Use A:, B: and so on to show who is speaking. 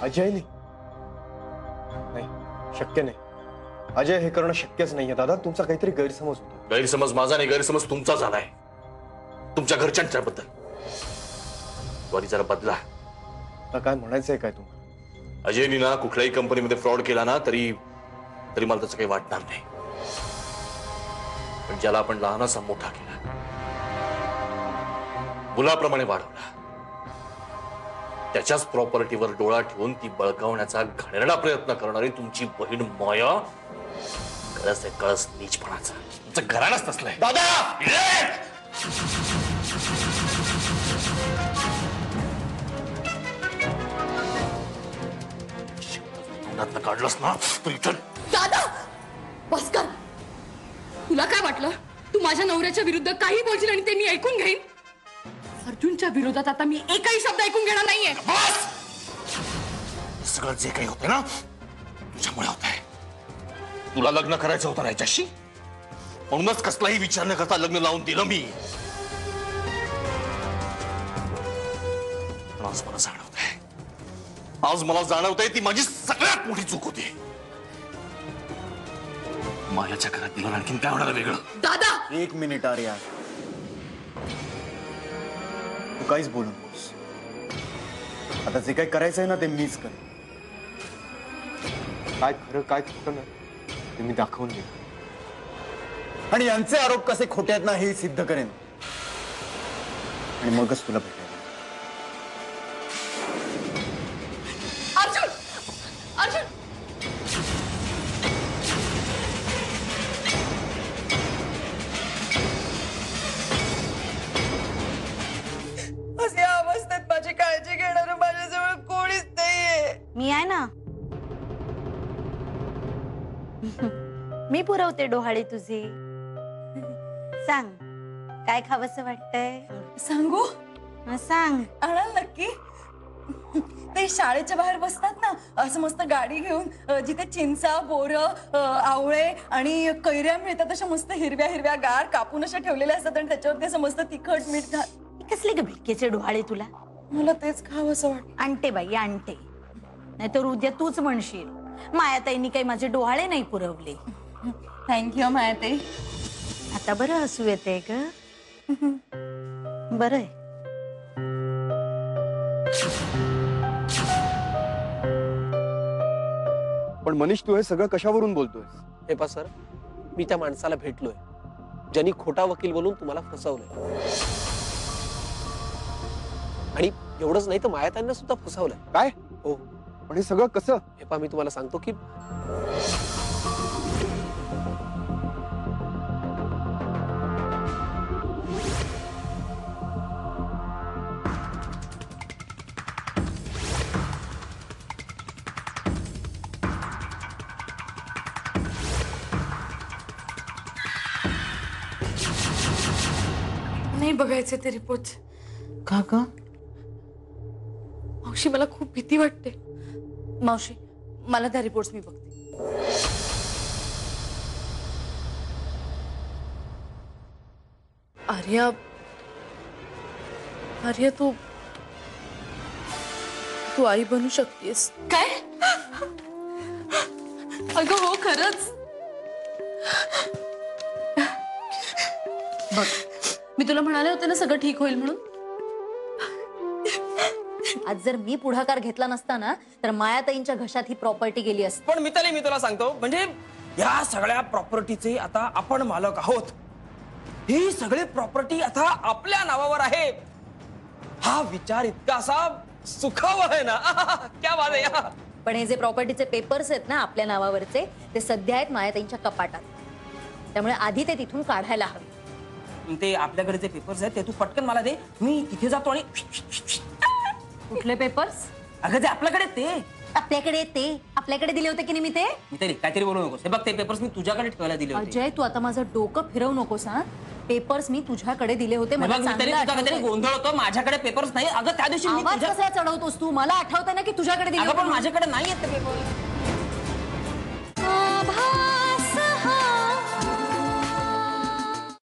A: अजयने नाही, शक्य नाही. अजय हे करणं शक्यच नाहीये दादा. तुमचा काहीतरी गैरसमज होतो.
B: गैरसमज माझा नाही, गैरसमज तुमचा झालाय तुमच्या घरच्यांच्याबद्दल. त्वरी जरा बदला.
A: आता काय म्हणायचंय काय तुम्हाला?
B: अजयनी ना कुठल्याही कंपनीमध्ये फ्रॉड केला ना तरी तरी मला त्याचं काही वाटणार नाही. पण ज्याला आपण लहानासा मोठा केला, मुलाप्रमाणे वाढवला, त्याच्याच प्रॉपर्टीवर डोळा ठेवून ती बळकावण्याचा घाणेरडा प्रयत्न करणारी तुमची बहीण माया, कळस आहे कळस नीचपणाचा. तुमचं घरालाच नसलंय
A: दादा.
B: तोंडातनं काढलंस ना तू इथं.
C: दादा बस कर. तुला काय वाटलं तू माझ्या नवऱ्याच्या विरुद्ध काही बोलशील आणि ते मी ऐकून घेईन? अर्जुनच्या विरोधात आता मी एकही शब्द ऐकून घेणार नाहीये.
B: सगळं जे काही होतं ना तुझ्यामुळे होतंय. तुला लग्न करायचं होतं याच्याशी, म्हणूनच कसलाही विचार न करता लग्न लावून दिलं मी. आज मला जाणवतंय, आज मला जाणवतंय ती माझी सगळ्यात मोठी चूक होती. मायाच्या घरात दिलं आणखीन काय होणार वेगळं?
C: दादा
A: एक मिनिट आर्या, तू काहीच बोलू नकोस. आता जे काही करायचंय ना ते मीच कर. काय खरं काय खोटं ना ते मी दाखवून देईन. आणि यांचे आरोप कसे खोटे आहेत ना हे सिद्ध करेन. आणि मगच तुला भेटेल.
C: अर्जुन अर्जुन
D: अशा अवस्थेत माझी काळजी घेणार माझ्याजवळ कोणीच नाहीये.
E: मी आहे ना. मी पुरवते डोहाळे तुझी. सांग काय खावंसं वाटतंय?
D: सांगू?
E: सांग.
D: आणाल नक्की. ते शाळेच्या बाहेर बसतात ना असं मस्त गाडी घेऊन, जिथे चिंचा, बोरं, आवळे आणि कैऱ्या मिळतात अशा मस्त हिरव्या हिरव्या गार कापून अशा ठेवलेल्या असतात आणि त्याच्यावरती असं मस्त तिखट मीठ घाल.
E: कसले ग भिटकेचे डोहाळे तुला?
D: मला तेच खावं असं वाटतं.
E: आणते बाई आणते. नाहीतर उद्या तूच म्हणशील मायाताईंनी काही माझे डोहाळे नाही पुरवले.
D: थँक्यू मायाताई.
E: आता बरं हसू येते ग. बरं आहे.
A: पण मनीष तू हे सगळं कशावरून बोलतोय?
F: हे पा सर, मी त्या माणसाला भेटलोय ज्यांनी खोटा वकील बोलून तुम्हाला फसवलंय. आणि एवढंच नाही तर मायाताईंना सुद्धा फसवलंय.
A: काय?
F: हो.
A: पण हे सगळं कसं?
F: हे पा मी तुम्हाला सांगतो की
C: नाही बघायचे ते रिपोर्ट.
E: का ग?
C: मावशी मला खूप भीती वाटते. मावशी मला त्या रिपोर्ट्स मी बघते. आर्या आर्या तू तू आई बनू शकतेस. काय? अगं हो खरंच. बघ मी तुला म्हणाले होते ना सगळं ठीक होईल म्हणून.
E: आज जर मी पुढाकार घेतला नसता ना तर मायाताईंच्या घशात ही प्रॉपर्टी गेली असती.
G: पण मिताली मी तुला सांगतो म्हणजे या सगळ्या प्रॉपर्टीचे आता आपण मालक आहोत. ही सगळी प्रॉपर्टी आता आपल्या नावावर आहे. हा विचार इतका असा सुखाव आहे ना. क्या बात आहे या.
E: पण हे जे प्रॉपर्टीचे पेपर्स आहेत ना आपल्या नावावरचे ते सध्या आहेत मायाताईंच्या कपाटात. त्यामुळे आधी ते तिथून काढायला हवे.
G: ते आपल्याकडे जे पेपर्स आहेत ते तू पटकन मला दे. मी तिथे जातो आणि
E: कुठले पेपर्स?
G: अगं ते आपल्याकडे ते
E: आपल्याकडे दिले होते की नाही मी ते?
G: मिताली काहीतरी बोलू नकोस. हे बघ ते पेपर्स मी तुझ्याकडे ठेवायला दिले होते.
E: अजय तू आता माझं डोकं फिरवू नकोस. हा पेपर्स मी तुझ्याकडे दिले होते. मला
G: मिताली तुझा काहीतरी गोंधळ होतो. माझ्याकडे पेपर्स नाही. अगं त्या दिवशी मी
E: आवाज कसा चढवतोस तू? मला आठवतं ना की तुझ्याकडे दिले
G: अगं
E: होते.
G: पण माझ्याकडे नाही आहेत ते पेपर.